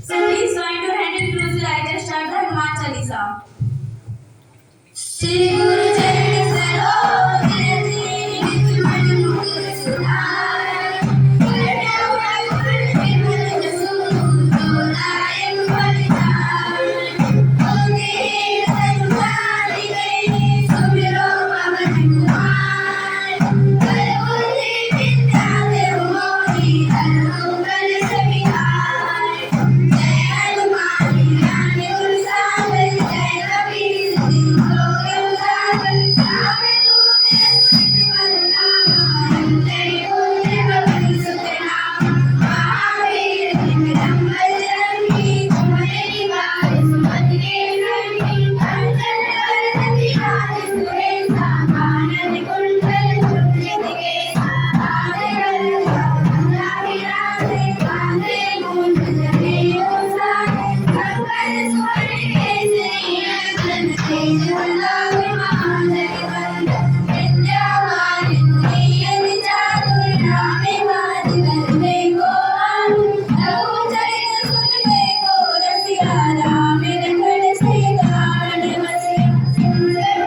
So please join your hand and close your eyes and start the Hanuman Chalisa. Shri Guru Charan Saro Dhire Dhire Nit Man Mukur Sudhar Karna Urai Vimal Jasu Dorayan Balidan Oge Sarvani Gaini Sumiro Pavan Kumar Karbuddhi Vidya Dev Mori Dharmo Kal Samihar Jai Hanuman Jnana Gur Sagar Jai Kabir Singh Loka Sagar Ram Doote Sumit Bal Rama Jai Bole Pavan Sut Rama Mahavir Vikram Bajrangi Kumare Nivaas Sumatre Rangi Kanchana Varan Vihari Suresa Anand Kundal Chundrit Kesa Radhe Radhe Radhe Radhe Radhe Moon Jane Osare Kangar Suvan Kesari Arjan Tej Balavi Mahadari Vanda Vidyavani Niyan Chatur Rame Vaji Karne Ko Aanu Raghu Charita Sunne Ko Rasiya Rame Rakhad Sita Anvasiya Sundar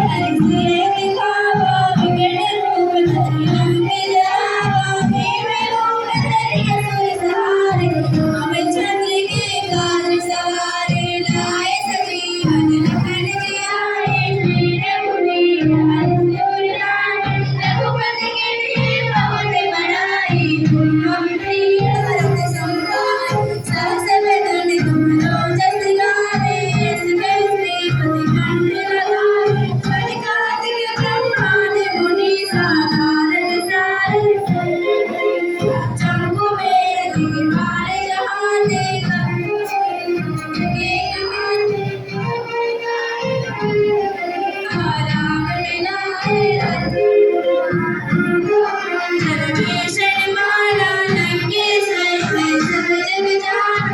Hari Siye Dikhawa Vikad Roop Dhari Lambi Java Bhime Roop Dhari Asur Sahare Ram Chandra Ke Kaaj Saware Laye Sajeevan Lakhn Ji Aaye Shri Raghuveer Har Suraye Raghupati Ke Liye बहुत बड़ाई तुम हम प्रिय भरत संभाय सहस बदन तुम्हरो जस गावे yes कैसे पति कंठ लगावे कनिकादिक ब्रह्मादि मुनि साधारण सार चंपू मेर दिगंबर जहां देखा के रावण लाए भीषण मारा लंकेश्वर में सब जग जान